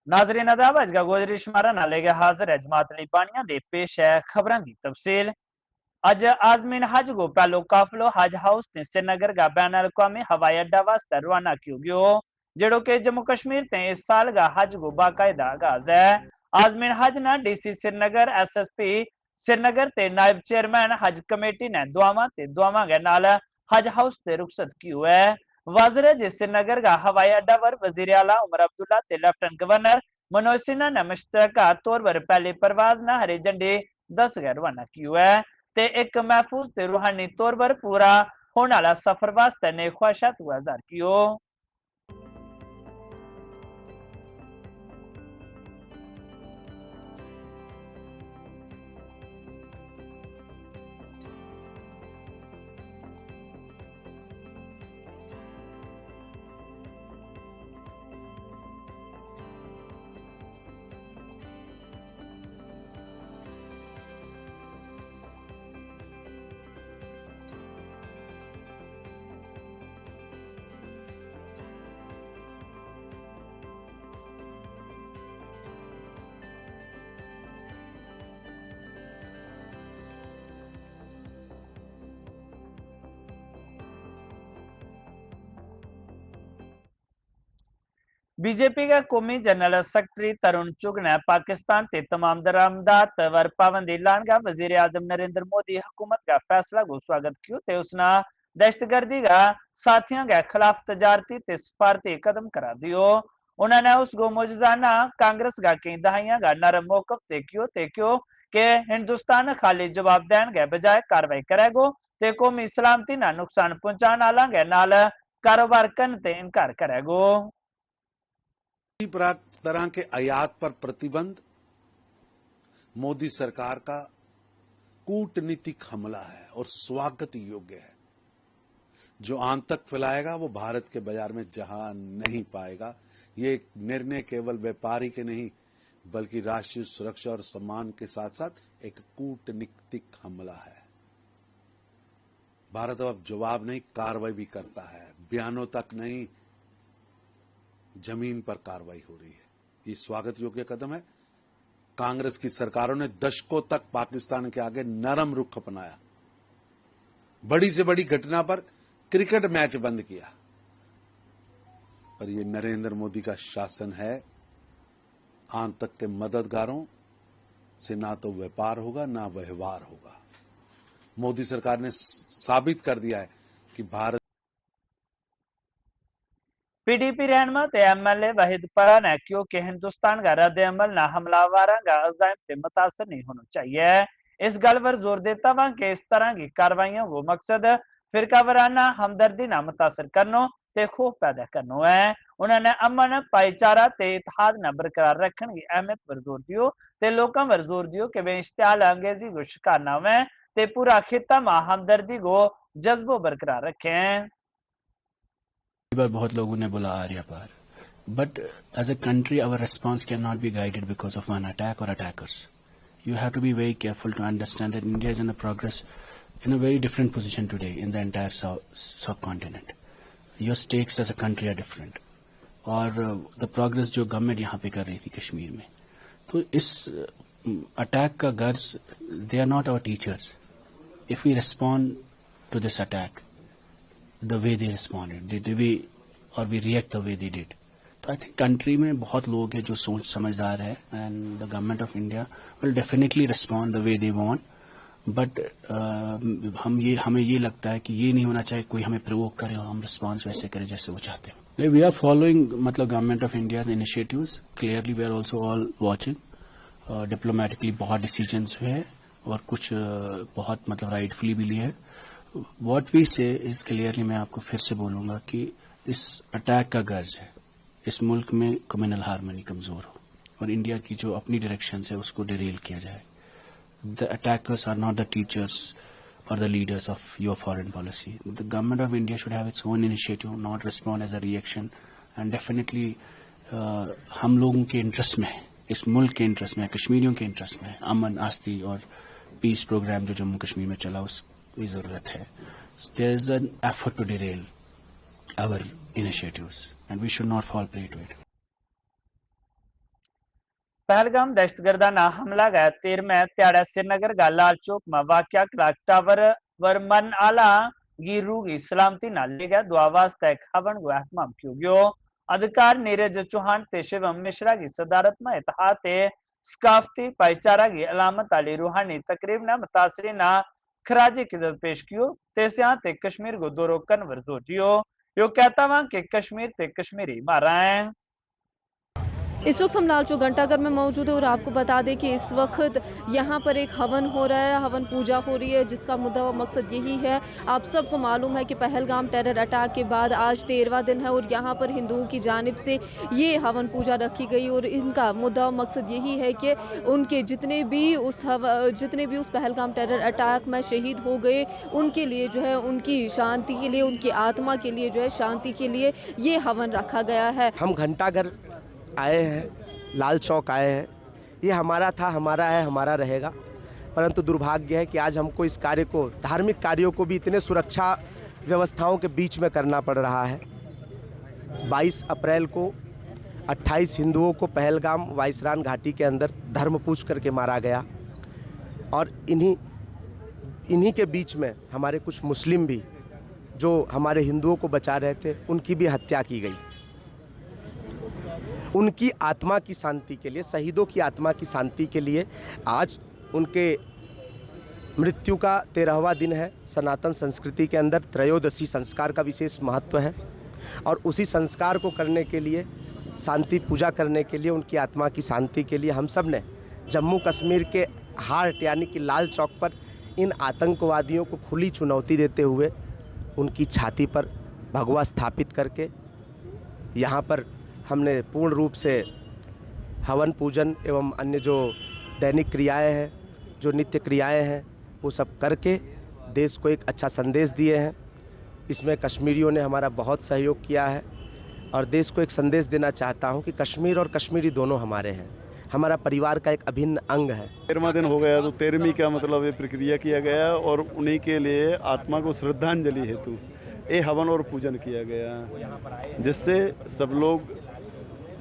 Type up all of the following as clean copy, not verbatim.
नाजरीन अदाब अज का गोजरी शुमारा नाले के हाजिर है जमात अली पानिया दे पेश है खबरों की तफसील। अज आजमीन हज को पहलो काफिलो हज हाउस ने श्रीनगर का बैन अवी हवाई अड्डा वास्ते रवाना किया गयो, जेड़ो के जम्मू कश्मीर ते इस साल का हज को बाकायदा आगाज है। आजमीन हज ना डीसी श्रीनगर SSP श्रीनगर ते नायब चेयरमैन हज कमेटी ने दुआवा के नाल हज हाउस ते रुखसत की है। वाजर जे श्रीनगर का हवाई अड्डा पर वजीर आला उमर अब्दुल्ला ते लेफ्टिनेंट गवर्नर मनोज सिन्हा ने मुश्तरका तौर पर पहली परवाज न हरी झंडी दस रवाना की है ते एक महफूज ते रूहानी तौर पर पूरा होने वाला सफर वास्ते ने ख्वाहिशात गुजार कियो। बीजेपी का कौमी जनरल सेक्रेटरी तरुण चुग ने पाकिस्तान के तमाम दरामदात वर पाबंदी लाने का वजीर आजम नरेंद्र मोदी हुकूमत का फैसला को स्वागत किया ते उसने दहशतगर्दी का साथियों के खिलाफ तजारती ते सफारती कदम करा दियो। उन्होंने उसको मौजूदाना कांग्रेस का कई दहाइयां का नरम मौकफ ते क्यों के हिंदुस्तान खाली जवाब देने के बजाय कार्रवाई करेगो ते कौमी सलामती ना नुकसान पहुंचाने वाला के नाल कारोबार करने ते इनकार करेगो। तरह के आयात पर प्रतिबंध मोदी सरकार का कूटनीतिक हमला है और स्वागत योग्य है। जो आतंक फैलाएगा वो भारत के बाजार में जहां नहीं पाएगा। ये निर्णय केवल व्यापारी के नहीं बल्कि राष्ट्रीय सुरक्षा और सम्मान के साथ साथ एक कूटनीतिक हमला है। भारत अब जवाब नहीं कार्रवाई भी करता है। बयानों तक नहीं जमीन पर कार्रवाई हो रही है। ये स्वागत योग्य कदम है। कांग्रेस की सरकारों ने दशकों तक पाकिस्तान के आगे नरम रुख अपनाया। बड़ी से बड़ी घटना पर क्रिकेट मैच बंद किया। पर ये नरेंद्र मोदी का शासन है। आतंक के मददगारों से ना तो व्यापार होगा ना व्यवहार होगा। मोदी सरकार ने साबित कर दिया है कि भारत PDP रहनमा ते MLA वहीद परा ने क्यों कि हिंदुस्तान का रद्द अमल ना हमलावर का अजायम से मुतासर नहीं होना चाहिए। इस गल पर जोर देता वहां कि इस तरह की कार्रवाइयों को मकसद फिरकावराना हमदर्दी ना मुतासर करनो ते खौफ पैदा करनो है। उन्होंने अमन भाईचारा ते इत्तेहाद न बरकरार रखने की अहमियत पर जोर दियो ते लोगों पर जोर दियो कि वे इश्तियाल अंगेजी को शिकार न हुए ते पूरा खिता में हमदर्दी को जज्बो बरकरार रखें। बार बहुत लोगों ने बोला आर्या पार, but as a country our response cannot be guided because of one attack or attackers. You have to be very careful to understand that India is in a progress in a very different position today in the entire subcontinent. Your stakes as a country are different. और the progress जो government यहाँ पे कर रही थी कश्मीर में, तो इस अटैक का गर्ज they are not our teachers. If we respond to this attack the way they responded, the way or we react the way they did, तो आई थिंक कंट्री में बहुत लोग हैं जो सोच समझदार है and the government of India will definitely respond the way they want. But हमें ये लगता है कि ये नहीं होना चाहिए कोई हमें प्रोवोक करे और हम रिस्पॉन्स वैसे करें जैसे वो चाहते हैं। वी आर फॉलोइंग मतलब government of India's initiatives clearly. We are also all watching. Diplomatically बहुत डिसीजंस हुए और कुछ बहुत मतलब राइटफुली भी लिए है। What we say is clearly, मैं आपको फिर से बोलूंगा कि इस अटैक का गर्ज है इस मुल्क में कम्युनल हार्मनी कमजोर हो और इंडिया की जो अपनी डायरेक्शन है उसको डिरेल किया जाए। The attackers are not the teachers or the leaders of your foreign policy. The government of India should have its own initiative, not respond as a reaction. And definitely हम लोगों के interest में है, इस मुल्क के इंटरेस्ट में है, कश्मीरियों के इंटरेस्ट में है, अमन आस्ती और पीस प्रोग्राम जो जम्मू कश्मीर में चला उसकी जरूरत है। There is an effort to derail our initiatives and we should not fall prey to it. Pahalgam दहशतगर्दाना हमला गया 13 त्याड़ा श्रीनगर का लाल चौक में वाक्या क्लाक टावर वर मन आला गिरू की सलामती ना ले गया दुआवास तक हवन गो अहतमाम क्यों गयो अधिकार नीरज चौहान ते शिवम मिश्रा की सदारत में इतिहाद सकाफती भाईचारा की अलामत अली रूहानी तकरीब ने मुतासरीना खराजी किदत पेश कियो तेसिया ते कश्मीर को दौरो कन्वर जो दियो यो कहता वहां कि कश्मीर ते कश्मीरी मारा है। इस वक्त हम लाल चौक घंटाघर में मौजूद है और आपको बता दें कि इस वक्त यहाँ पर एक हवन हो रहा है, हवन पूजा हो रही है, जिसका मुद्दा व मकसद यही है। आप सबको मालूम है कि पहलगाम टेरर अटैक के बाद आज 13वां दिन है और यहाँ पर हिंदुओं की जानिब से ये हवन पूजा रखी गई और इनका मुद्दा व मकसद यही है कि उनके जितने भी उस पहलगाम टेरर अटैक में शहीद हो गए उनके लिए जो है, उनकी शांति के लिए, उनकी आत्मा के लिए जो है, शांति के लिए ये हवन रखा गया है। हम घंटाघर आए हैं, लाल चौक आए हैं, ये हमारा था, हमारा है, हमारा रहेगा। परंतु दुर्भाग्य है कि आज हमको इस कार्य को, धार्मिक कार्यों को भी इतने सुरक्षा व्यवस्थाओं के बीच में करना पड़ रहा है। 22 अप्रैल को 28 हिंदुओं को पहलगाम वाइसरान घाटी के अंदर धर्म पूछ करके मारा गया और इन्हीं के बीच में हमारे कुछ मुस्लिम भी जो हमारे हिंदुओं को बचा रहे थे, उनकी भी हत्या की गई। उनकी आत्मा की शांति के लिए, शहीदों की आत्मा की शांति के लिए आज उनके मृत्यु का 13वां दिन है। सनातन संस्कृति के अंदर त्रयोदशी संस्कार का विशेष महत्व है और उसी संस्कार को करने के लिए, शांति पूजा करने के लिए, उनकी आत्मा की शांति के लिए हम सब ने जम्मू कश्मीर के हार्ट यानी कि लाल चौक पर इन आतंकवादियों को खुली चुनौती देते हुए उनकी छाती पर भगवा स्थापित करके यहाँ पर हमने पूर्ण रूप से हवन पूजन एवं अन्य जो दैनिक क्रियाएं हैं, जो नित्य क्रियाएं हैं, वो सब करके देश को एक अच्छा संदेश दिए हैं। इसमें कश्मीरियों ने हमारा बहुत सहयोग किया है और देश को एक संदेश देना चाहता हूं कि कश्मीर और कश्मीरी दोनों हमारे हैं, हमारा परिवार का एक अभिन्न अंग है। 13वां दिन हो गया तो 13वीं का मतलब ये प्रक्रिया किया गया और उन्हीं के लिए आत्मा को श्रद्धांजलि हेतु ये हवन और पूजन किया गया, जिससे सब लोग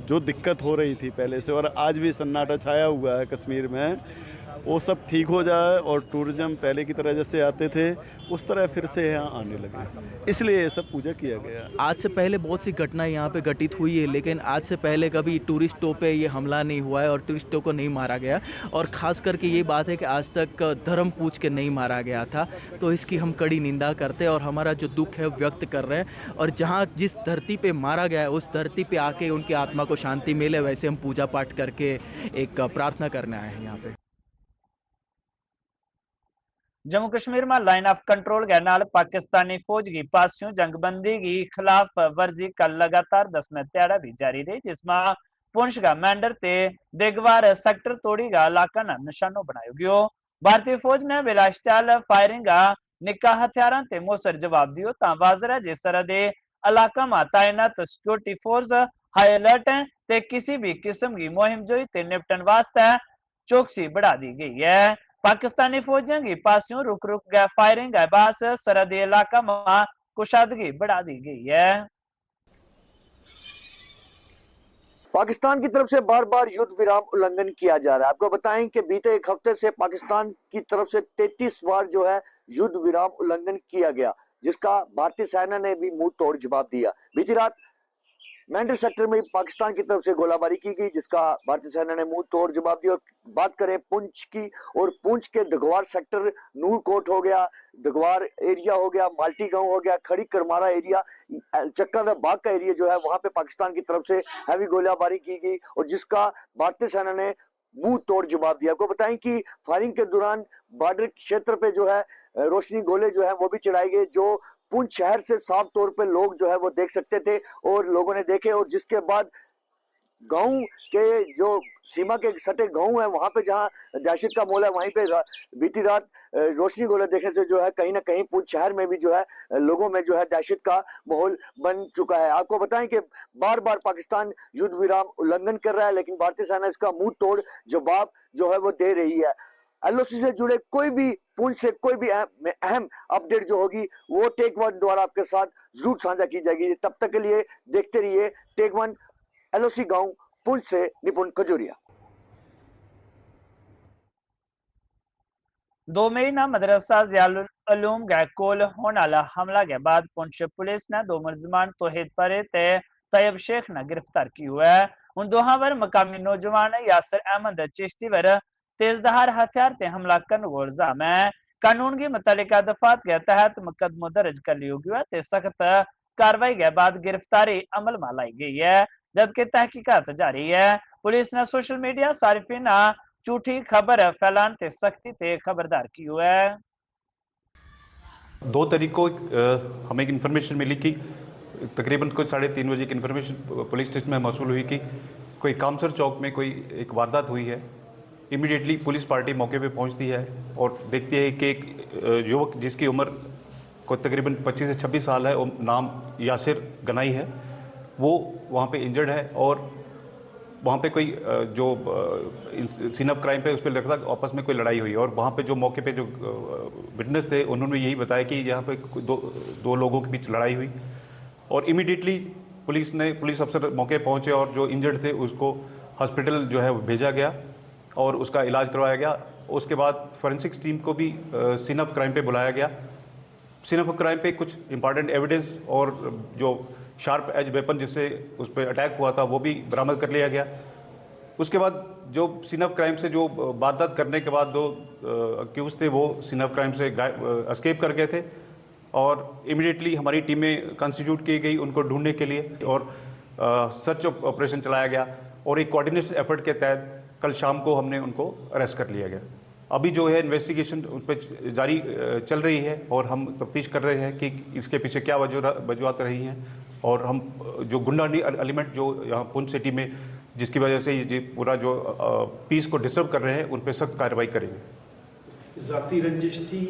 जो दिक्कत हो रही थी पहले से और आज भी सन्नाटा छाया हुआ है कश्मीर में, वो सब ठीक हो जाए और टूरिज्म पहले की तरह जैसे आते थे उस तरह फिर से यहाँ आने लगे, इसलिए ये सब पूजा किया गया। आज से पहले बहुत सी घटनाएं यहाँ पे घटित हुई है, लेकिन आज से पहले कभी टूरिस्टों पे ये हमला नहीं हुआ है और टूरिस्टों को नहीं मारा गया। और ख़ास करके ये बात है कि आज तक धर्म पूछ के नहीं मारा गया था, तो इसकी हम कड़ी निंदा करते हैं और हमारा जो दुख है व्यक्त कर रहे हैं। और जहाँ जिस धरती पर मारा गया है उस धरती पर आके उनकी आत्मा को शांति मिले, वैसे हम पूजा पाठ करके एक प्रार्थना करने आए हैं यहाँ पे। जम्मू कश्मीर में लाइन ऑफ कंट्रोल के नाल पाकिस्तानी फौज की पासियों जंगबंदी की खिलाफ वर्जी का लगातार 10वें त्याड़ा भी जारी रही, जिसमें पुंछ का मैंडर ते देगवार सेक्टर तोड़ी का इलाका न निशानों बनायो गयो। भारतीय फौज ने विलासिताल फायरिंग का निक्का हथियार ते मोसर जवाब दियो ता वाजरा जे सरहदे इलाका में तैनात सिक्योरिटी फोर्स हाई अलर्ट है ते किसी भी किस्म की मुहिम जोई ते निपटन वास्ते चौकसी बढ़ा दी गई है। पाकिस्तानी फौजियों की पासियों रुक रुक गए फायरिंग के बाद सरहदी इलाका में कुशादगी बढ़ा दी गई है। पाकिस्तान की तरफ से बार बार युद्ध विराम उल्लंघन किया जा रहा है। आपको बताएं कि बीते एक हफ्ते से पाकिस्तान की तरफ से 33 बार जो है युद्ध विराम उल्लंघन किया गया, जिसका भारतीय सेना ने भी मुंह तोड़ जवाब दिया। बीती रात मैंडर सेक्टर में पाकिस्तान की तरफ से गोलाबारी की गई, जिसका भारतीय सेना ने मुंह तोड़ जवाब दिया। और बात करें पुंछ की, और पुंछ के दगवार सेक्टर, नूरकोट हो गया, दगवार एरिया हो गया, माल्टी गांव हो गया, खड़ी करमारा एरिया, चक्का बाग का एरिया जो है वहां पे पाकिस्तान की तरफ से हैवी गोलाबारी की गई और जिसका भारतीय सेना ने मुंह तोड़ जवाब दिया। आपको बताएं कि फायरिंग के दौरान बॉर्डर क्षेत्र पे जो है रोशनी गोले जो है वो भी चढ़ाए गए, जो पुंछ शहर से साफ तौर पे लोग जो है वो देख सकते थे और लोगों ने देखे। और जिसके बाद गांव के जो सीमा के सटे गांव है वहां पे जहां दहशत का माहौल है, वहीं पे बीती रात रोशनी गोले देखने से जो है कहीं ना कहीं पुंछ शहर में भी जो है लोगों में जो है दहशत का माहौल बन चुका है। आपको बताएं कि बार बार पाकिस्तान युद्ध विराम उल्लंघन कर रहा है, लेकिन भारतीय सेना इसका मुंह तोड़ जवाब जो है वो दे रही है। एलओसी से जुड़े कोई भी, पुंछ से कोई भी अहम अपडेट जो होगी वो टेक वन द्वारा आपके साथ जरूर साझा की जाएगी। तब तक के लिए देखते रहिए टेक वन। एलओसी गांव पुंछ से निपुण खजूरिया। 2 मई ना मदरसा ज़ियाउल उलूम गैकोल होने वाला हमला के बाद पुंछ पुलिस ने 2 मुलजमान तौहीद परे ते तैयब शेख ने गिरफ्तार की हुआ है। उन दोहां पर मकामी नौजवान यासिर अहमद चिश्ती पर तेजधार हथियार ते हमला करने को इल्जाम है। कानून की मुतल्लिका दफात के तहत मुकदमा दर्ज कर लिया गया है। सख्त कार्रवाई के बाद गिरफ्तारी अमल में लाई गई है, जबकि तहकीकात जारी है। पुलिस ने सोशल मीडिया सारिफिन झूठी खबर फैलाने ते सख्ती ते खबरदार की हुआ है। 2 तारीख को हमें एक इन्फॉर्मेशन मिली कि तकरीबन कुछ 3:30 बजे की इन्फॉर्मेशन पुलिस स्टेशन में मौसूल हुई कि कोई कामसर चौक में कोई एक वारदात हुई है। इमीडिएटली पुलिस पार्टी मौके पे पहुंचती है और देखती है कि एक युवक जिसकी उम्र को तकरीबन 25 से 26 साल है और नाम यासिर गनाई है, वो वहाँ पे इंजर्ड है और वहाँ पे कोई जो सीन ऑफ क्राइम पे उस पर लगता है आपस में कोई लड़ाई हुई और वहाँ पे जो मौके पे जो विटनेस थे उन्होंने यही बताया कि यहाँ पे दो लोगों के बीच लड़ाई हुई और इमीडिएटली पुलिस अफसर मौके पहुँचे और जो इंजर्ड थे उसको हॉस्पिटल जो है भेजा गया और उसका इलाज करवाया गया। उसके बाद फॉरेंसिक्स टीम को भी सीन ऑफ क्राइम पे बुलाया गया। सीन ऑफ क्राइम पे कुछ इंपॉर्टेंट एविडेंस और जो शार्प एज वेपन जिससे उस पर अटैक हुआ था वो भी बरामद कर लिया गया। उसके बाद जो सीन ऑफ क्राइम से जो वारदात करने के बाद 2 अक्यूज थे वो सीन ऑफ क्राइम से एस्केप कर गए थे और इमीडिएटली हमारी टीमें कॉन्स्टिट्यूट की गई उनको ढूंढने के लिए और सर्च ऑपरेशन चलाया गया और एक कोऑर्डिनेशन एफर्ट के तहत कल शाम को हमने उनको अरेस्ट कर लिया गया। अभी जो है इन्वेस्टिगेशन उस पर जारी चल रही है और हम तफ्तीश कर रहे हैं कि इसके पीछे क्या वजूहत रही हैं और हम जो गुंडा एलिमेंट जो यहाँ पुंछ सिटी में जिसकी वजह से ये पूरा जो पीस को डिस्टर्ब कर रहे हैं उन पर सख्त कार्रवाई करेंगे। जाती रंजिश थी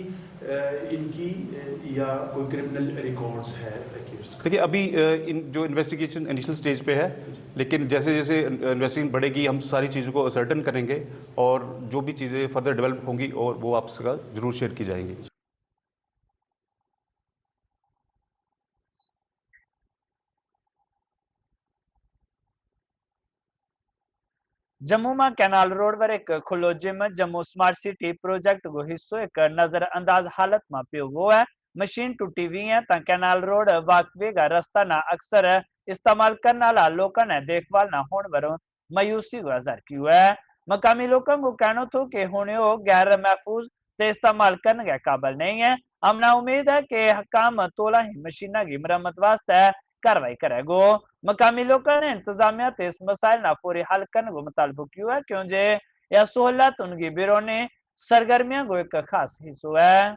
इनकी या कोई क्रिमिनल रिकॉर्ड्स है? देखिए अभी इन जो इन्वेस्टिगेशन इनिशियल स्टेज पे है, लेकिन जैसे जैसे इन्वेस्टिगेशन बढ़ेगी हम सारी चीज़ों को असर्टन करेंगे और जो भी चीज़ें फर्दर डेवलप होंगी और वो आपसे जरूर शेयर की जाएंगी। जम्मू में कैनाल रोड पर एक खुलो gym Jammu smart city project को हिस्सों एक नजरअंदाज हालत में पियो गो है। मशीन टूटी हुई है ता कैनाल रोड वाकवे का रास्ता ना अक्सर इस्तेमाल करने वाला लोगों ने देखभाल ना होने पर मायूसी को जाहिर किया है। मकामी लोगों को कहना था कि होने गैर महफूज से इस्तेमाल करने के काबिल नहीं है। हमने उम्मीद है कि काम तोला ही मशीन की मरम्मत वास्ते कार्रवाई करेगो। मकामी लोगों ने इंतजामिया ते इस मसाइल ना फौरी हल करने को मुतालबा किया है क्योंकि यह सहूलत उनकी बिरोनी सरगर्मियों को एक खास हिस्सा है।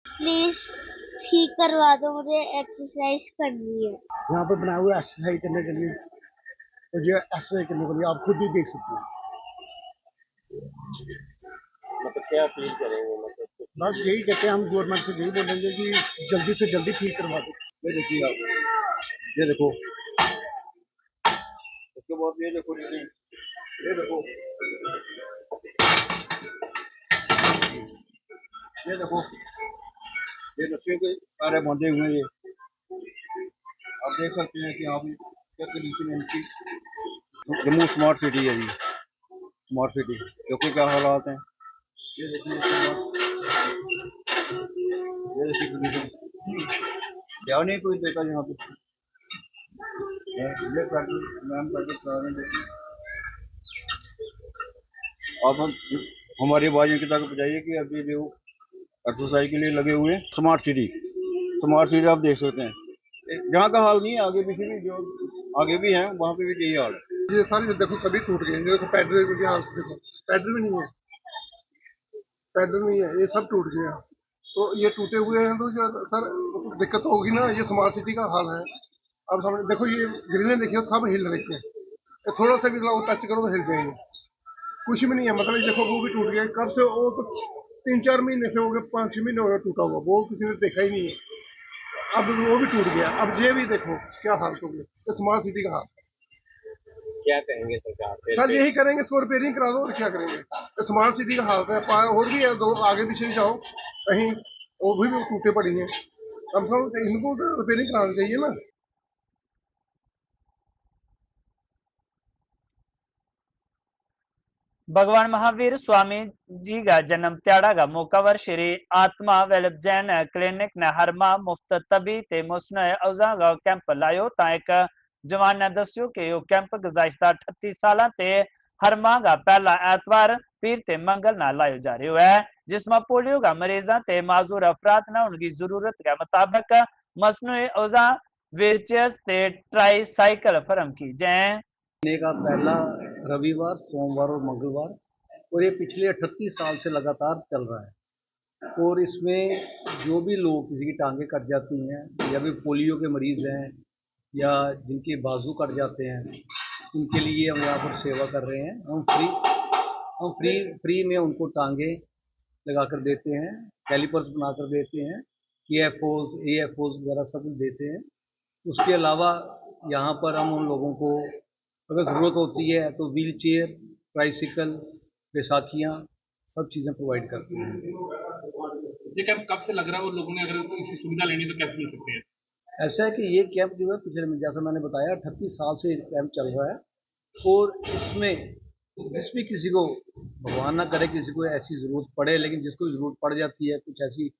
प्लीज ठीक करवा दो, मुझे एक्सरसाइज करनी है। यहाँ पर बनाया हुआ एक्सरसाइज करने के लिए और ये एक्सरसाइज करने के लिए आप खुद भी देख सकते हैं। मतलब क्या अपील करेंगे? मतलब बस यही कहते हैं हम गवर्नमेंट से यही बोलेंगे कि जल्दी से जल्दी ठीक करवा दो। ये देखिए आप, ये देखो उसके बाद ये देखो ये देखो ये देखो ये नक्शे के सारे बांधे हुए हैं। आप देख सकते हैं कि यहाँ पे क्या कंडीशन है इनकी। जम्मू स्मार्ट सिटी है जी, स्मार्ट सिटी क्योंकि क्या हालात हैं ये देखिए। ये देखिए कंडीशन क्या नहीं कोई देखा यहाँ पे। ये मैम आप हमारी आवाज़ की तक पहुँचाइए कि अभी जो एक्सरसाइज के लिए लगे हुए हैं। स्मार्ट सिटी आप देख सकते हैं। जहाँ का हाल नहीं है आगे पीछे भी जो आगे भी हैं वहाँ पे भी यही हाल है। ये सारी देखो सभी टूट गए। देखो पैडल के यहाँ देखो पैडल भी नहीं है, पैडल नहीं है, ये सब टूट गया। तो ये टूटे हुए हैं तो सर दिक्कत तो होगी ना। ये स्मार्ट सिटी का हाल है। अब सामने देखो ये ग्रिलें देखिए सब हिल रही है। थोड़ा सा भी टच करो तो हिल जाएंगे। कुछ भी नहीं है मतलब देखो वो भी टूट गया। कब से वो तो 3-4 महीने से हो गए, 5-6 महीने हो गए टूटा हुआ। वो किसी ने देखा ही नहीं है। अब वो भी टूट गया। अब ये भी देखो क्या हाल हो गया। स्मार्ट सिटी का हाल। क्या कहेंगे सरकार से? सर यही करेंगे, इसको रिपेयरिंग करा दो और क्या करेंगे। स्मार्ट सिटी का हालत है, और भी है, दो आगे पीछे भी जाओ कहीं, वो भी टूटे पड़ी हैं, कम से कम इनको तो रिपेयरिंग करानी चाहिए ना। भगवान महावीर स्वामी जी का जन्म त्याड़ा का मौका पर श्री आत्मा वेलप जैन क्लिनिक ने हर माह मुफ्त तबी ते मुस्न औजा का कैंप लायो ता एक जवान ने दस्यो कि यो कैंप गुज़श्ता 38 साल ते हर माह का पहला एतवार पीर ते मंगल ना लायो जा रही है, जिसमें पोलियो का मरीजा ते माजूर अफराद ने उनकी जरूरत के मुताबिक मसनू औजा व्हीलचेयर्स ते ट्राईसाइकिल फराहम की जाए। महीने का पहला रविवार, सोमवार और मंगलवार, और ये पिछले 38 साल से लगातार चल रहा है। और इसमें जो भी लोग, किसी की टांगें कट जाती हैं या भी पोलियो के मरीज़ हैं या जिनके बाजू कट जाते हैं, उनके लिए हम यहाँ पर सेवा कर रहे हैं। हम फ्री में उनको टांगें लगा कर देते हैं, कैलिपर्स बना कर देते हैं, AFOs वगैरह सब कुछ देते हैं। उसके अलावा यहाँ पर हम उन लोगों को अगर ज़रूरत होती है तो व्हील चेयर, ट्राईसाइकिल, बैसाखियाँ, सब चीज़ें प्रोवाइड करते हैं। ये कैंप कब से लग रहा है और लोगों ने अगर इसकी सुविधा लेनी तो कैसे मिल सकती है? ऐसा है कि ये कैंप जो है पिछले, जैसा मैंने बताया, 38 साल से कैंप चल रहा है। और इसमें जिस भी किसी को, भगवान ना करे किसी को ऐसी ज़रूरत पड़े, लेकिन जिसको ज़रूरत पड़ जाती है, कुछ ऐसी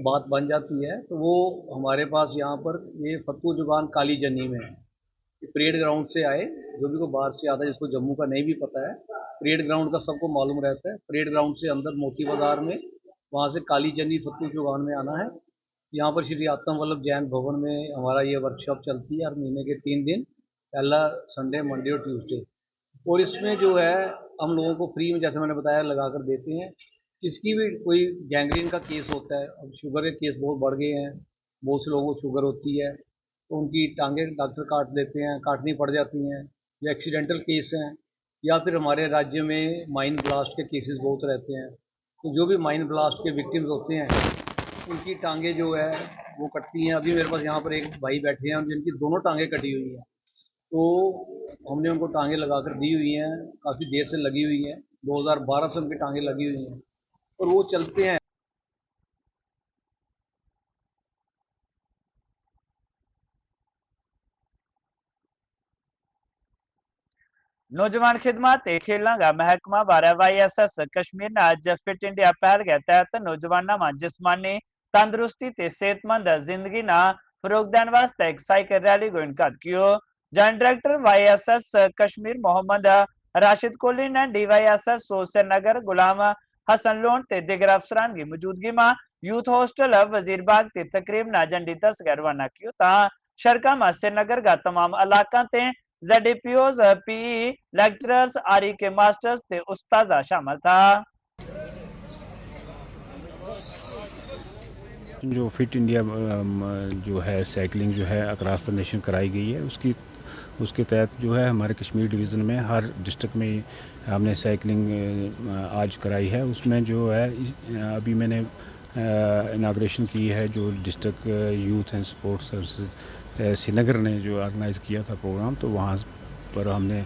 बात बन जाती है, तो वो हमारे पास यहाँ पर ये फतू जुबान काली जनी में है। परेड ग्राउंड से आए, जो भी को बाहर से आता है, जिसको जम्मू का नहीं भी पता है, परेड ग्राउंड का सबको मालूम रहता है। परेड ग्राउंड से अंदर मोती बाजार में, वहाँ से काली जनी फतू जुबान में आना है। यहाँ पर श्री आत्मा वल्लभ जैन भवन में हमारा ये वर्कशॉप चलती है हर महीने के 3 दिन, पहला संडे, मंडे और ट्यूसडे। और इसमें जो है हम लोगों को फ्री में, जैसे मैंने बताया, लगा कर देते हैं। किसकी भी कोई गैंग्रीन का केस होता है, अब शुगर के केस बहुत बढ़ गए हैं, बहुत से लोगों को शुगर होती है, तो उनकी टांगें डॉक्टर काट देते हैं, काटनी पड़ जाती हैं, या एक्सीडेंटल केस हैं, या फिर हमारे राज्य में माइन ब्लास्ट के केसेस बहुत रहते हैं। तो जो भी माइन ब्लास्ट के विक्टिम्स होते हैं, उनकी टांगें जो है वो कटती हैं। अभी मेरे पास यहाँ पर एक भाई बैठे हैं जिनकी दोनों टांगें कटी हुई हैं, तो हमने उनको टांगें लगा कर दी हुई हैं, काफ़ी देर से लगी हुई हैं, 2012 से उनकी टांगें लगी हुई हैं और वो चलते हैं। नौजवान खिदमत खेलों का महकमा बारह YSS कश्मीर ने आज फिट इंडिया पहल के तहत नौजवानों में जिस्मानी तंदुरुस्ती ते सेहतमंद जिंदगी ना फरोग देने वास्ते एक साइकिल रैली को इनकाद कियो। Joint director YSS Kashmir Mohammad Rashid Kohli ने DYSS श्रीनगर गुलाम हसन लोन ते दिगर अफसरान की मौजूदगी में यूथ हॉस्टल वजीरबाग ते तकरीब ना झंडी दस रवाना कियो ता शरका में श्रीनगर का तमाम इलाका ते ZDPOs, PE लेक्चरर्स, RE के मास्टर्स ते उस्ताद शामिल था। जो फिट इंडिया जो है साइकिलिंग जो है अक्रॉस द नेशन कराई गई है, उसके तहत जो है हमारे कश्मीर डिवीज़न में हर डिस्ट्रिक्ट में हमने साइकिलिंग आज कराई है। उसमें जो है अभी मैंने इनाग्रेशन की है, जो district youth and sports services Srinagar ने जो ऑर्गेनाइज़ किया था प्रोग्राम, तो वहाँ पर हमने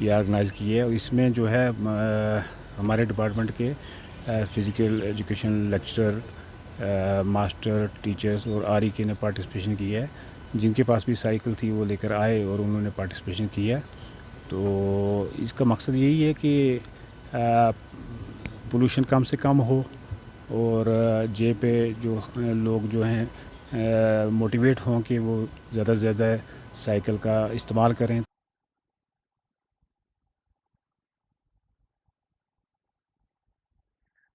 ये ऑर्गेनाइज़ किया है। और इसमें जो है हमारे डिपार्टमेंट के physical education lecturer, master, teachers और RE के ने पार्टिसिपेशन किया है। जिनके पास भी साइकिल थी वो लेकर आए और उन्होंने पार्टिसिपेशन किया। तो इसका मकसद यही है कि पोल्यूशन कम से कम हो और जे पे जो लोग जो हैं मोटिवेट हों कि वो ज़्यादा से ज़्यादा साइकिल का इस्तेमाल करें।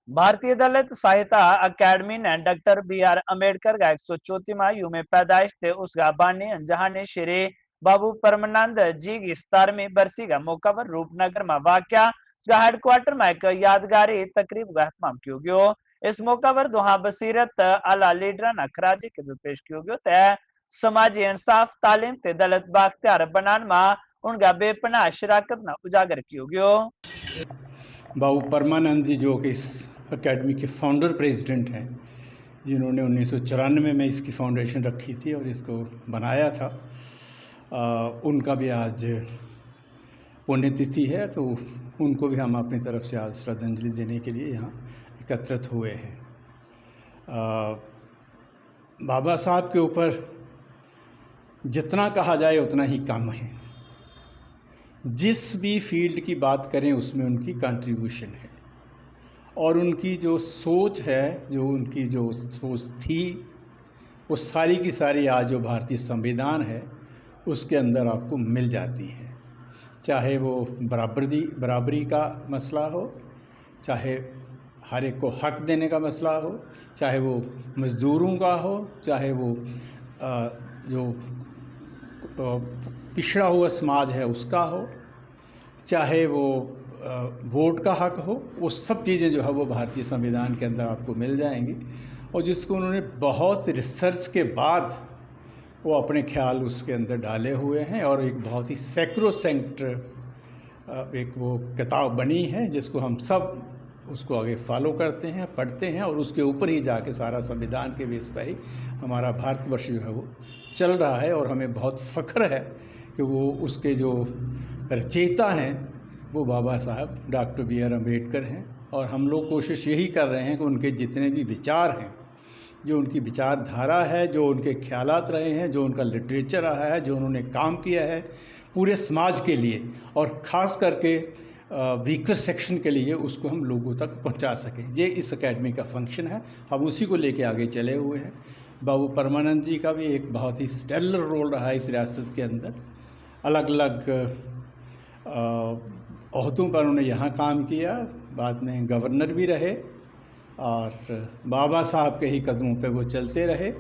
भारतीय दलित साहित्य अकादमी ने डॉक्टर BR अम्बेडकर का 134वां यूम पैदाइश थे उसका बानी जहानी श्री बाबू परमानंद जी की 17वीं बरसी का मौका पर रूपनगर में वाक़या हेडक्वार्टर में एक यादगारी तकरीब का एहतमाम किया गया। इस मौका पर दुहा बसीरत आला लीडर खराजी के भी पेश किया गया तय समाजी इंसाफ तालीम ते दलित बाख्तियार बनान में उनका बेपनाह शराकत न उजागर किया गया। बाबू परमानंद जी जो कि इस एकेडमी के फाउंडर प्रेसिडेंट हैं, जिन्होंने 1994 में इसकी फाउंडेशन रखी थी और इसको बनाया था, उनका भी आज पुण्यतिथि है, तो उनको भी हम अपनी तरफ से आज श्रद्धांजलि देने के लिए यहाँ एकत्रित हुए हैं। बाबा साहब के ऊपर जितना कहा जाए उतना ही कम है। जिस भी फील्ड की बात करें उसमें उनकी कंट्रीब्यूशन है, और उनकी जो सोच है, जो उनकी जो सोच थी, वो सारी की सारी आज जो भारतीय संविधान है उसके अंदर आपको मिल जाती है। चाहे वो बराबरी का मसला हो, चाहे हर एक को हक देने का मसला हो, चाहे वो मज़दूरों का हो, चाहे वो जो पिछड़ा हुआ समाज है उसका हो, चाहे वो वोट का हक हो, वो सब चीज़ें जो है वो भारतीय संविधान के अंदर आपको मिल जाएंगी, और जिसको उन्होंने बहुत रिसर्च के बाद वो अपने ख्याल उसके अंदर डाले हुए हैं, और एक बहुत ही सैक्रोसैंक्ट एक वो किताब बनी है जिसको हम सब उसको आगे फॉलो करते हैं, पढ़ते हैं, और उसके ऊपर ही जाके सारा संविधान के बेस पर ही हमारा भारतवर्ष जो है वो चल रहा है। और हमें बहुत फ़ख्र है कि वो उसके जो रचयिता हैं वो बाबा साहब डॉक्टर B.R. अम्बेडकर हैं, और हम लोग कोशिश यही कर रहे हैं कि उनके जितने भी विचार हैं, जो उनकी विचारधारा है, जो उनके ख्यालात रहे हैं, जो उनका लिटरेचर रहा है, जो उन्होंने काम किया है पूरे समाज के लिए और ख़ास करके वीकर सेक्शन के लिए, उसको हम लोगों तक पहुंचा सकें। ये इस एकेडमी का फंक्शन है, हम उसी को लेके आगे चले हुए हैं। बाबू परमानंद जी का भी एक बहुत ही स्टेलर रोल रहा है इस रियासत के अंदर। अलग अलग ओहदों पर उन्होंने यहाँ काम किया, बाद में गवर्नर भी रहे, और बाबा साहब के ही कदमों पे वो चलते रहे।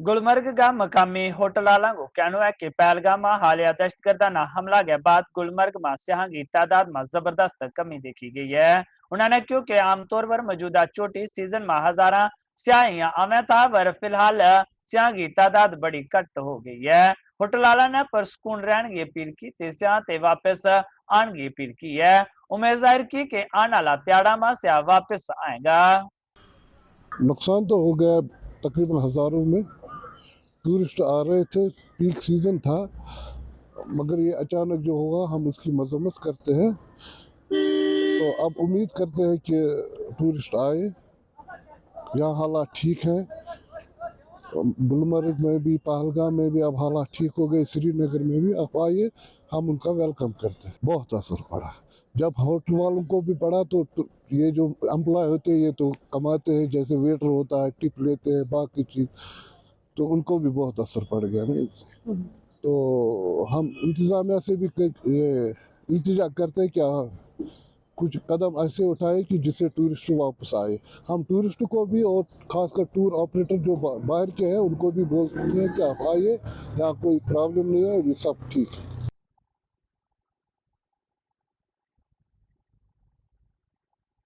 गुलमर्ग का मकामी होटल आलंगो कहना है कि पहलगाम में हालिया दहशतगर्दाना हमला के बाद गुलमर्ग में सियाह की तादाद में जबरदस्त कमी देखी गई है। उन्होंने क्योंकि आमतौर पर मौजूदा चोटी सीजन में हजारा सियाहियां आवे था, पर फिलहाल सियाह की तादाद बड़ी घट हो गई है। होटल आला ने परसकून रहने की अपील की, सियाह ते वापस आने की अपील की है। उम्मीद जाहिर की कि आने वाला त्याड़ा में सियाह वापस आएगा। नुकसान तो हो गया, तकरीबन हज़ारों में टूरिस्ट आ रहे थे, पीक सीज़न था, मगर ये अचानक जो होगा हम उसकी मजम्मत करते हैं। तो अब उम्मीद करते हैं कि टूरिस्ट आए, यहाँ हालात ठीक हैं। गुलमर्ग में भी, पहलगाम में भी अब हालात ठीक हो गए, श्रीनगर में भी अब आइए, हम उनका वेलकम करते हैं। बहुत असर पड़ा, जब होटल वालों को भी पड़ा तो ये जो एम्प्लॉय होते हैं ये तो कमाते हैं, जैसे वेटर होता है टिप लेते हैं, बाकी चीज़, तो उनको भी बहुत असर पड़ गया ना इससे। तो हम इंतज़ामिया से भी ये इल्तिजा करते हैं कि कुछ कदम ऐसे उठाए कि जिससे टूरिस्ट वापस आए। हम टूरिस्ट को भी और ख़ासकर टूर ऑपरेटर जो बाहर के हैं उनको भी बोलते हैं कि आप आइए, यहाँ कोई प्रॉब्लम नहीं है, ये सब ठीक है।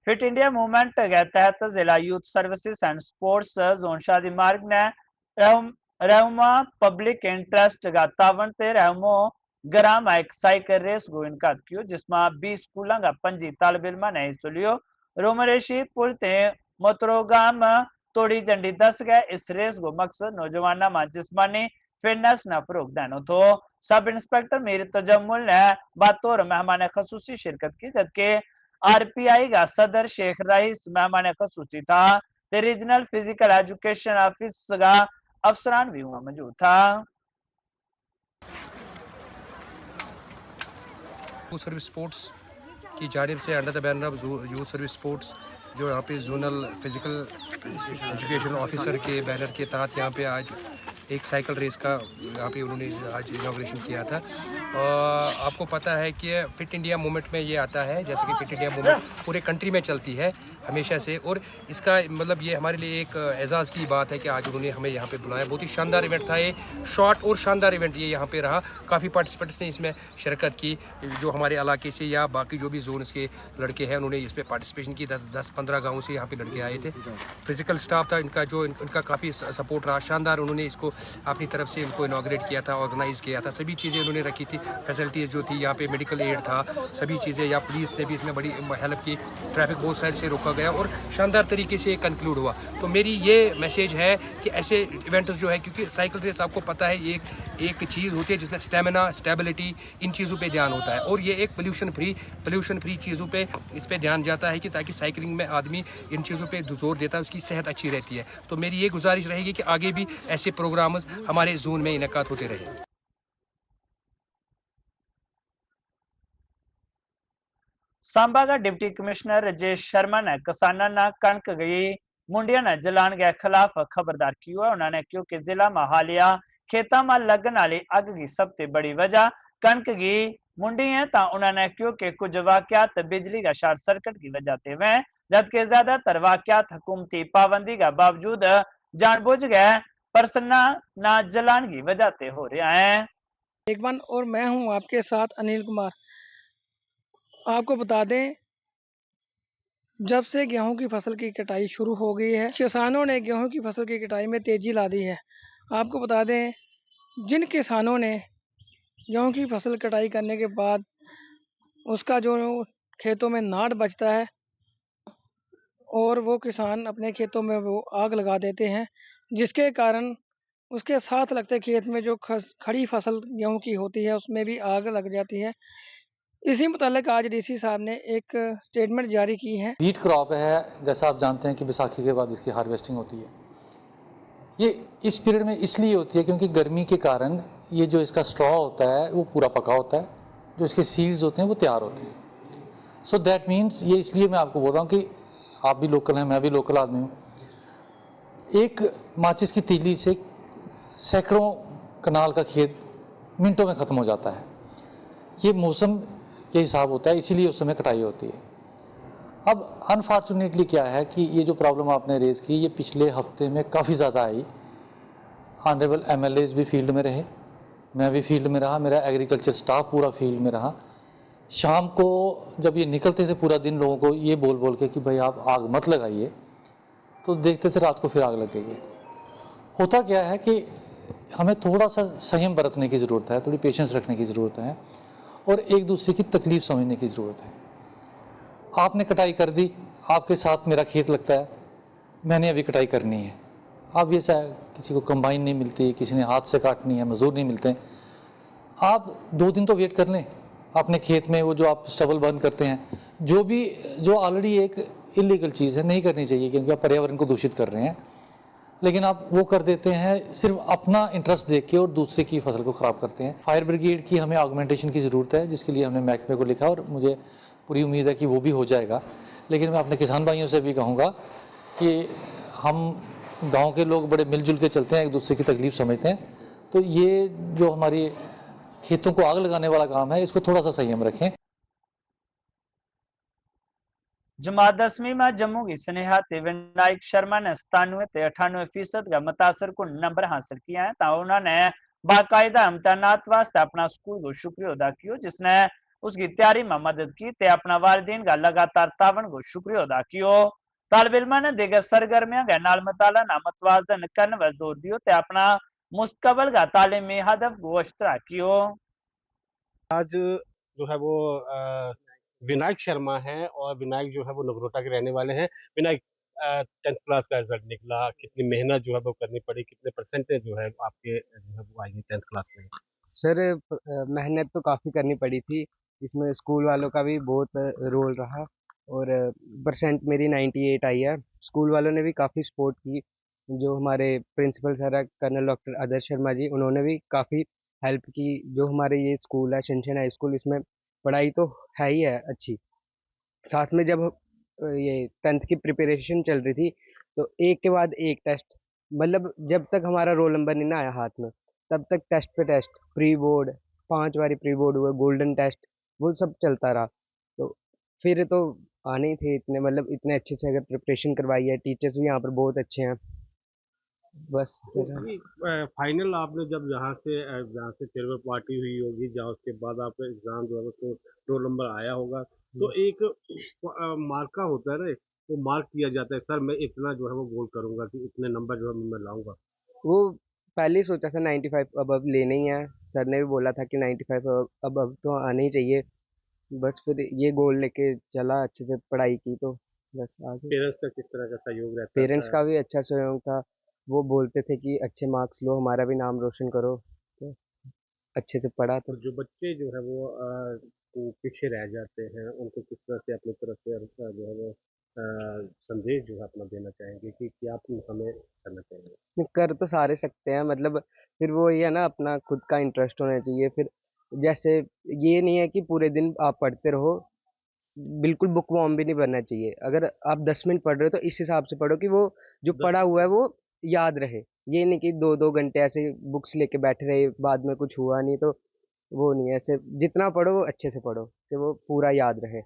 फिट इंडिया मूवमेंट के तहत जिला youth services and sports zone शादी मार्ग ने रहमा पब्लिक इंटरेस्ट का तावन ते रहमो ग्राम एक साइकिल रेस को इनका कियो, जिसमें 20 स्कूलों का 25 तालब इल्मा ने हिस्सो लियो। रोमरेशी पुल ते मोतरोगाम तोड़ी झंडी दस गए। इस रेस को मकसद नौजवानों में जिस्मानी फिटनेस न फरोग देना तो। सब इंस्पेक्टर मीर तजम्मुल ने बतौर मेहमान खसूसी शिरकत की, जबकि RPI का सदर शेख रईस मेहमान खसूसी था। रीजनल फिजिकल एजुकेशन ऑफिस का अफसरान भी हुआ मौजूद था। यूथ सर्विस स्पोर्ट्स की जानिब से under the banner of youth service sports, जो यहाँ पे जोनल फिजिकल एजुकेशन ऑफिसर के बैनर के तहत यहाँ पे आज एक साइकिल रेस का यहाँ पे उन्होंने आज इनॉग्रेशन किया था। आपको पता है कि फिट इंडिया मूवमेंट में ये आता है, जैसे कि फिट इंडिया मूवमेंट पूरे कंट्री में चलती है हमेशा से, और इसका मतलब ये हमारे लिए एक एजाज़ की बात है कि आज उन्होंने हमें यहाँ पे बुलाया। बहुत ही शानदार इवेंट था ये, शॉर्ट और शानदार इवेंट ये यहाँ पे रहा। काफ़ी पार्टिसिपेंट्स ने इसमें शिरकत की, जो हमारे इलाके से या बाकी जो भी जोन के लड़के हैं उन्होंने इस पर पार्टिसिपेशन की। 10-15 गाँव से यहाँ पे लड़के आए थे। फिजिकल स्टाफ था इनका, जो इनका काफ़ी सपोर्ट रहा, शानदार उन्होंने इसको अपनी तरफ से इनको इनाग्रेट किया था, ऑर्गेनाइज़ किया था, सभी चीज़ें उन्होंने रखी थी, फैसिलिटीज़ जो थी यहाँ पे, मेडिकल एड था, सभी चीज़ें, या पुलिस ने भी इसमें बड़ी हेल्प की, ट्रैफिक बहुत साइड से रोका गया और शानदार तरीके से कंक्लूड हुआ। तो मेरी ये मैसेज है कि ऐसे इवेंट्स जो है, क्योंकि साइकिल रेस आपको पता है ये एक चीज़ होती है जिसमें स्टेमिना, स्टेबिलिटी, इन चीज़ों पे ध्यान होता है, और ये एक पोल्यूशन फ्री चीज़ों पे इस पे ध्यान जाता है कि ताकि साइकिलिंग में आदमी इन चीज़ों पे जोर देता है, उसकी सेहत अच्छी रहती है। तो मेरी ये गुजारिश रहेगी कि आगे भी ऐसे प्रोग्राम्स हमारे जोन में इनेकात होते रहे। सांबा का डिप्टी कमिश्नर राजेश शर्मा ने किसानों ना कणक गई मुंडिया ने जलाने के खिलाफ खबरदार किया। उन्होंने क्यों कि जिला में हालिया खेतों में लगने वाली अग की सबसे बड़ी वजह कणक की मुंडी है। तो उन्होंने क्यों कि कुछ वाकयात बिजली का शॉर्ट सर्किट की वजह से हुए, जबकि ज्यादातर वाकयात हुकूमती पाबंदी के बावजूद जानबूझ गए परसना ना जलाने की वजह से हो रहा है। एक बार और मैं हूं आपके साथ अनिल कुमार। आपको बता दें, जब से गेहूं की फसल की कटाई शुरू हो गई है, किसानों ने गेहूं की फसल की कटाई में तेजी ला दी है। आपको बता दें, जिन किसानों ने गेहूं की फसल कटाई करने के बाद उसका जो खेतों में नाड़ बचता है और वो किसान अपने खेतों में वो आग लगा देते हैं, जिसके कारण उसके साथ लगते खेत में जो खड़ी फसल गेहूं की होती है उसमें भी आग लग जाती है। इसी मुतालिक आज डीसी साहब ने एक स्टेटमेंट जारी की है। हीट क्रॉप है, जैसा आप जानते हैं कि बैसाखी के बाद इसकी हार्वेस्टिंग होती है। ये इस पीरियड में इसलिए होती है क्योंकि गर्मी के कारण ये जो इसका स्ट्रॉ होता है वो पूरा पका होता है, जो इसके सीड्स होते हैं वो तैयार होते हैं। सो दैट मीन्स, ये इसलिए मैं आपको बोल रहा हूँ कि आप भी लोकल हैं, मैं भी लोकल आदमी हूँ। एक माचिस की तीली से सैकड़ों कनाल का खेत मिनटों में ख़त्म हो जाता है। ये मौसम के हिसाब होता है, इसीलिए उस समय कटाई होती है। अब अनफॉर्चुनेटली क्या है कि ये जो प्रॉब्लम आपने रेज़ की, ये पिछले हफ्ते में काफ़ी ज़्यादा आई। ऑनरेबल एमएलएज भी फील्ड में रहे, मैं भी फील्ड में रहा, मेरा एग्रीकल्चर स्टाफ पूरा फील्ड में रहा। शाम को जब ये निकलते थे पूरा दिन लोगों को ये बोल बोल के कि भाई आप आग मत लगाइए, तो देखते थे रात को फिर आग लग गई। होता क्या है कि हमें थोड़ा सा संयम बरतने की ज़रूरत है, थोड़ी पेशेंस रखने की ज़रूरत है और एक दूसरे की तकलीफ़ समझने की ज़रूरत है। आपने कटाई कर दी, आपके साथ मेरा खेत लगता है, मैंने अभी कटाई करनी है। अब ये चाहे किसी को कंबाइन नहीं मिलती, किसी ने हाथ से काटनी है, मजदूर नहीं मिलते, आप 2 दिन तो वेट कर लें। अपने खेत में वो जो आप स्टबल बर्न करते हैं, जो ऑलरेडी एक इलीगल चीज़ है, नहीं करनी चाहिए क्योंकि आप पर्यावरण को दूषित कर रहे हैं, लेकिन आप वो कर देते हैं सिर्फ अपना इंटरेस्ट देख के और दूसरे की फसल को ख़राब करते हैं। फायर ब्रिगेड की हमें ऑगमेंटेशन की ज़रूरत है, जिसके लिए हमने महकमे को लिखा और मुझे पूरी उम्मीद है कि वो भी हो जाएगा। लेकिन मैं अपने किसान भाइयों से भी कहूँगा कि हम गांव के लोग बड़े मिलजुल के चलते हैं, एक दूसरे की तकलीफ़ समझते हैं, तो ये जो हमारी खेतों को आग लगाने वाला काम है, इसको थोड़ा सा संयम रखें। जमात 10वीं में जम्मू की स्नेहा विनायक शर्मा ने 97 से 98% का मुतासर को नंबर हासिल किया है। तो उन्होंने बाकायदा इम्तहानात वास्ते अपना स्कूल को शुक्रिया अदा किया, जिसने उसकी तैयारी में मदद की। ते अपना वालिदैन का लगातार तावन को शुक्रिया अदा किया। तालिब इल्मा ने दीगर सरगर्मियां के नाल मुताला ना मतवाजन करने पर जोर दियो ते अपना मुस्तकबल का तालीमी हदफ को इश्तराक किया। आज जो है वो विनायक शर्मा हैं और विनायक जो है वो नगरोटा के रहने वाले हैं। विनायक 10th क्लास का रिजल्ट निकला, कितनी मेहनत जो है वो करनी पड़ी, कितने परसेंटेज जो है आपके जो है वो आई 10th क्लास में? सर मेहनत तो काफ़ी करनी पड़ी थी, इसमें स्कूल वालों का भी बहुत रोल रहा और परसेंट मेरी 98 आई है। स्कूल वालों ने भी काफ़ी सपोर्ट की, जो हमारे प्रिंसिपल सर है कर्नल डॉक्टर आदर्श शर्मा जी, उन्होंने भी काफ़ी हेल्प की। जो हमारे ये स्कूल है शनशन हाई स्कूल, इसमें पढ़ाई तो है ही है अच्छी, साथ में जब ये 10th की प्रिपरेशन चल रही थी तो एक के बाद एक टेस्ट, मतलब जब तक हमारा रोल नंबर नहीं ना आया हाथ में तब तक टेस्ट पे टेस्ट, प्री बोर्ड 5 बारी प्री बोर्ड हुआ, गोल्डन टेस्ट, वो सब चलता रहा। तो फिर तो आने ही थे इतने, मतलब इतने अच्छे से अगर प्रिपरेशन करवाई है, टीचर्स भी यहाँ पर बहुत अच्छे हैं। बस फाइनल आपने जब जहाँ से फेयरवेल पार्टी हुई होगी, जहाँ उसके बाद आपका एग्ज़ाम जो है तो रोल नंबर आया होगा, तो एक मार्का होता है ना, वो मार्क किया जाता है, सर मैं इतना जो है वो गोल करूँगा कि इतने नंबर जो है मैं लाऊंगा। वो पहले ही सोचा था 95 अब लेना ही है। सर ने भी बोला था कि 95 अब तो आने ही चाहिए। बस फिर ये गोल लेके चला, अच्छे से पढ़ाई की तो बस आगे। पेरेंट्स का किस तरह का सहयोग रहता पेरेंट्स था? का भी अच्छा सहयोग था। वो बोलते थे कि अच्छे मार्क्स लो, हमारा भी नाम रोशन करो, तो अच्छे से पढ़ा तो। और जो बच्चे जो है वो पीछे रह जाते हैं, उनको किस तरह से अपनी तरफ से जो है वो संदेश जो है अपना देना चाहेंगे कि क्या आप हमें करना चाहिए? कर तो सारे सकते हैं, मतलब फिर वो ये है ना, अपना खुद का इंटरेस्ट होना चाहिए। फिर जैसे ये नहीं है कि पूरे दिन आप पढ़ते रहो, बिल्कुल बुक वार्म भी नहीं बनना चाहिए। अगर आप 10 मिनट पढ़ रहे हो तो इस हिसाब से पढ़ो कि वो जो पढ़ा हुआ है वो याद रहे। ये नहीं कि 2-2 घंटे ऐसे बुक्स लेके बैठे रहे, बाद में कुछ हुआ नहीं, तो वो नहीं है। ऐसे जितना पढ़ो वो अच्छे से पढ़ो कि वो पूरा याद रहे।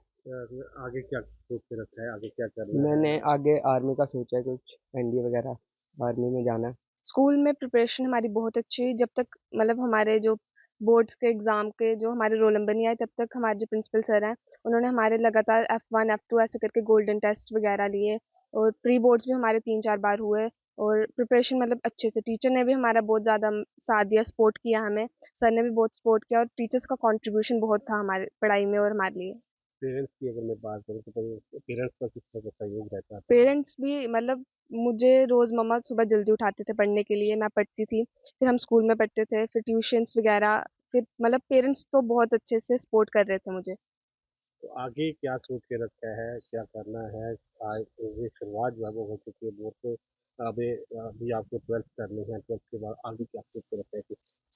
आगे क्या सोच के रखा है, आगे क्या करना है? मैंने आगे आर्मी का सोचा है, कुछ एनडीए वगैरह आर्मी में जाना है। स्कूल में प्रिपरेशन हमारी बहुत अच्छी हुई। जब तक मतलब हमारे जो बोर्ड्स के एग्ज़ाम के जो हमारे रोल नंबर नहीं आए, तब तक हमारे जो प्रिंसिपल सर हैं, उन्होंने हमारे लगातार F1 F2 ऐसे करके गोल्डन टेस्ट वगैरह लिए, और प्री बोर्ड्स भी हमारे 3-4 बार हुए। और प्रिपरेशन मतलब अच्छे से, टीचर ने भी हमारा बहुत ज़्यादा साथ दिया, सपोर्ट किया हमें। सर ने भी बहुत सपोर्ट किया, और टीचर्स का कंट्रीब्यूशन बहुत था हमारे पढ़ाई में और हमारे लिए। पेरेंट्स की अगर मैं बात करूँ तो पेरेंट्स का किस तरह का सहयोग रहता है? पेरेंट्स भी मतलब मुझे रोज़ मम्मा सुबह जल्दी उठाते थे पढ़ने के लिए, मैं पढ़ती थी। फिर हम स्कूल में पढ़ते थे, फिर ट्यूशन्स वगैरह, फिर मतलब पेरेंट्स तो बहुत अच्छे से सपोर्ट कर रहे थे मुझे। तो आगे क्या सोच के रखा है, क्या करना है? आज ये शुरुआत जो है वो हो चुकी है बोर्ड से, अभी अभी आपको 12th करनी है, 12th के बाद आगे क्या सोच के रखा है?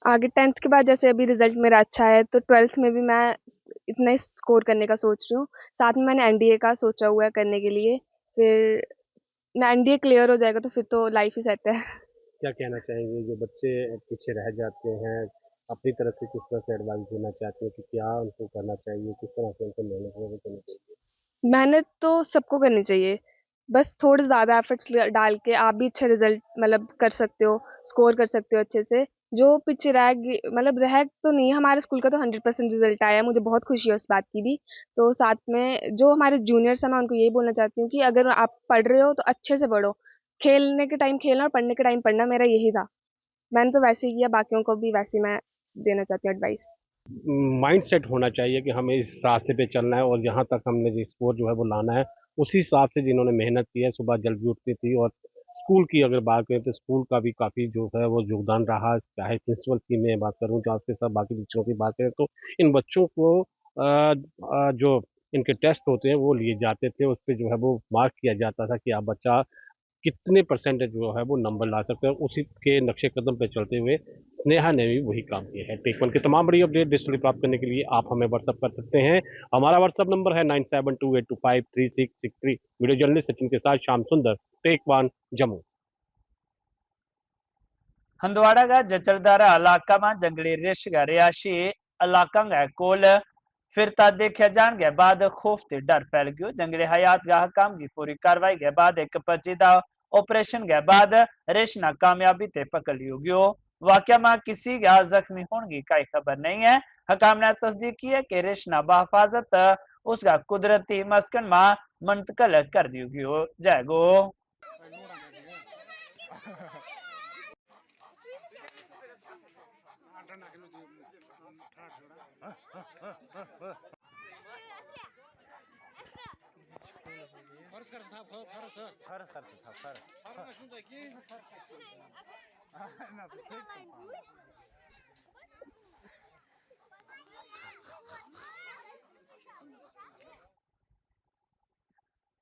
आगे 10th के बाद जैसे अभी रिज़ल्ट मेरा अच्छा है, तो 12th में भी मैं इतना ही स्कोर करने का सोच रही हूँ। साथ में मैंने एनडीए का सोचा हुआ है करने के लिए। फिर ना एनडीए क्लियर हो जाएगा तो फिर तो लाइफ ही सेट है। क्या कहना चाहेंगे जो बच्चे पीछे रह जाते हैं, अपनी तरफ से किस तरह से एडवाइस देना चाहते हैं कि क्या उनको करना चाहिए, किस तरह से उनको मेहनत वगैरह करनी चाहिए? मेहनत तो सबको करनी चाहिए, बस थोड़े ज़्यादा एफर्ट्स डाल के आप भी अच्छे रिजल्ट मतलब कर सकते हो, स्कोर कर सकते हो अच्छे से। जो पीछे मतलब रह तो नहीं, हमारे स्कूल का तो 100% रिजल्ट आया, मुझे बहुत खुशी है उस बात की भी। तो साथ में जो हमारे जूनियर्स हैं, मैं उनको यही बोलना चाहती हूँ कि अगर आप पढ़ रहे हो तो अच्छे से पढ़ो, खेलने के टाइम खेलना और पढ़ने के टाइम पढ़ना, मेरा यही था। मैंने तो वैसे ही किया, बाकियों को भी वैसे ही मैं देना चाहती हूँ एडवाइस। माइंड सेट होना चाहिए कि हमें इस रास्ते पे चलना है और यहाँ तक हमने जो स्कोर जो है वो लाना है, उसी हिसाब से जिन्होंने मेहनत की है, सुबह जल्दी उठती थी। और स्कूल की अगर बात करें तो स्कूल का भी काफ़ी जो है वो योगदान रहा, चाहे प्रिंसिपल की मैं बात करूँ, चाहे उसके साथ बाकी टीचरों की बात करें, तो इन बच्चों को जो इनके टेस्ट होते हैं वो लिए जाते थे, उस पर जो है वो मार्क किया जाता था कि आप बच्चा कितने परसेंटेज जो है वो नंबर ला सकते हैं। उसी के नक्शे कदम पे चलते हुए स्नेहा ने भी वही काम किया है। टेक वन की तमाम बड़ी अपडेट डिजिटली प्राप्त करने के लिए आप हमें व्हाट्सअप कर सकते हैं। हमारा व्हाट्सअप नंबर है 9728253663। वीडियो जर्नलिस्ट सचिन के साथ श्याम सुंदर, टेक वन जम्मू। हंदवाड़ा का जचरदारा इलाका में जंगली रिछ का रिहायशी इलाका का कोल फिरता देखा जाने के बाद खौफ से डर फैल गयो। जंगली हयात का हकाम की पूरी कार्रवाई के बाद एक पेचीदा ऑपरेशन के बाद रिछ ना कामयाबी से पकड़ लियो गयो। वाकया में किसी का जख्मी होने की कोई खबर नहीं है। हकाम ने तस्दीक की है कि रिछ ना बहफाजत उसका कुदरती मस्कन में मुंतकिल कर दियो गयो जाएगो।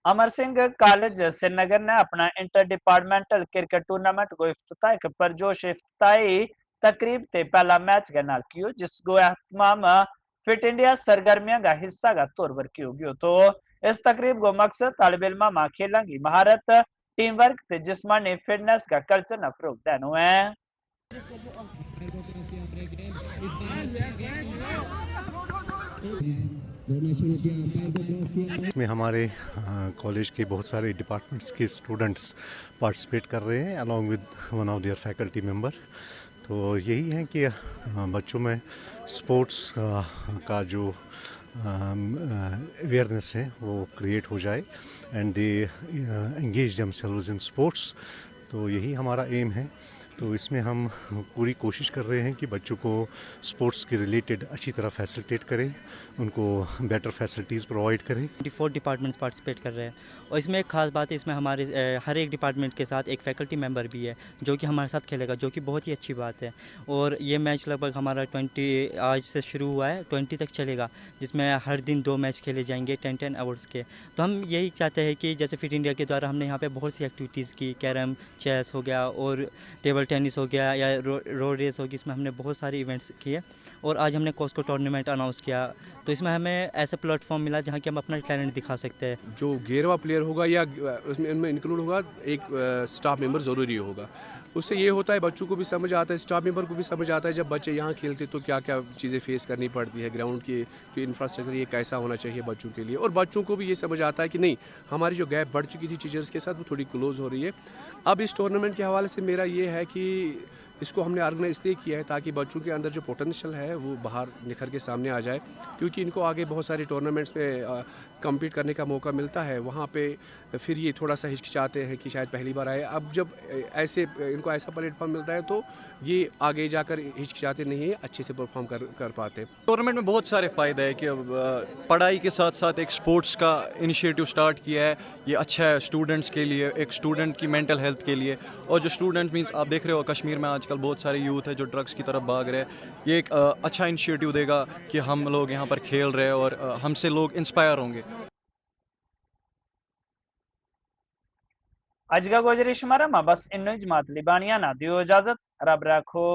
अमर सिंह कॉलेज श्रीनगर ने अपना इंटर डिपार्टमेंटल क्रिकेट टूर्नामेंट को इफ्तिताह के परजोश इफ्तिताही तकरीब से पहला मैच का ना कियो, जिसको तमाम फिट इंडिया सरगर्मियों का हिस्सा का तौर पर कियो गयो। तो इस तकरीब को मकसद तालिब इल्म में खेलों की महारत, टीम वर्क से जिस्मानी फिटनेस का कल्चर न फरोग देना है। में हमारे कॉलेज के बहुत सारे डिपार्टमेंट्स के स्टूडेंट्स पार्टिसिपेट कर रहे हैं along with one of their faculty member. तो यही है कि बच्चों में स्पोर्ट्स का जो अवेयरनेस है वो क्रिएट हो जाए and they engage themselves in sports. तो यही हमारा एम है। तो इसमें हम पूरी कोशिश कर रहे हैं कि बच्चों को स्पोर्ट्स के रिलेटेड अच्छी तरह फैसिलिटेट करें, उनको बेटर फैसिलिटीज़ प्रोवाइड करें। 24 डिपार्टमेंट्स पार्टिसिपेट कर रहे हैं और इसमें एक खास बात है, इसमें हमारे हर एक डिपार्टमेंट के साथ एक फैकल्टी मेंबर भी है जो कि हमारे साथ खेलेगा, जो कि बहुत ही अच्छी बात है। और ये मैच लगभग हमारा 20 आज से शुरू हुआ है, 20 तक चलेगा, जिसमें हर दिन 2 मैच खेले जाएंगे 10-10 आवर्स के। तो हम यही चाहते हैं कि जैसे फिट इंडिया के द्वारा हमने यहाँ पे बहुत सी एक्टिविटीज़ की, कैरम, चेस हो गया और टेबल टेनिस हो गया या रोड रेस होगी, इसमें हमने बहुत सारे इवेंट्स किए। और आज हमने कॉस्को टूर्नामेंट अनाउंस किया, तो इसमें हमें ऐसा प्लेटफॉर्म मिला जहाँ कि हम अपना टैलेंट दिखा सकते हैं। जो 11वां प्लेयर होगा या उसमें इनमें इंक्लूड होगा एक स्टाफ मेंबर ज़रूरी होगा। उससे ये होता है बच्चों को भी समझ आता है, स्टाफ मेंबर को भी समझ आता है जब बच्चे यहाँ खेलते तो क्या क्या चीज़ें फेस करनी पड़ती है, ग्राउंड की इंफ्रास्ट्रक्चर ये कैसा होना चाहिए बच्चों के लिए। और बच्चों को भी ये समझ आता है कि नहीं, हमारी जो गैप बढ़ चुकी थी टीचर्स के साथ वो थोड़ी क्लोज हो रही है। अब इस टूर्नामेंट के हवाले से मेरा ये है कि इसको हमने ऑर्गेनाइज इसलिए किया है ताकि बच्चों के अंदर जो पोटेंशियल है वो बाहर निखर के सामने आ जाए, क्योंकि इनको आगे बहुत सारे टूर्नामेंट्स में कम्पीट करने का मौका मिलता है। वहाँ पे फिर ये थोड़ा सा हिचकिचाते हैं कि शायद पहली बार आए। अब जब ऐसे इनको ऐसा प्लेटफॉर्म मिलता है तो ये आगे जाकर हिचकिचाते नहीं है, अच्छे से परफॉर्म कर पाते हैं। टूर्नामेंट में बहुत सारे फ़ायदे हैं कि पढ़ाई के साथ साथ एक स्पोर्ट्स का इनिशिएटिव स्टार्ट किया है। ये अच्छा है स्टूडेंट्स के लिए, एक स्टूडेंट की मेंटल हेल्थ के लिए। और जो स्टूडेंट मींस आप देख रहे हो कश्मीर में आजकल बहुत सारे यूथ है जो ड्रग्स की तरफ भाग रहे हैं। ये एक अच्छा इनिशिएटिव देगा कि हम लोग यहाँ पर खेल रहे हैं और हमसे लोग इंस्पायर होंगे। आज का गुजरिश हमारा बस इन जमात लिबानिया ना दियो इजाजत, रब रखो।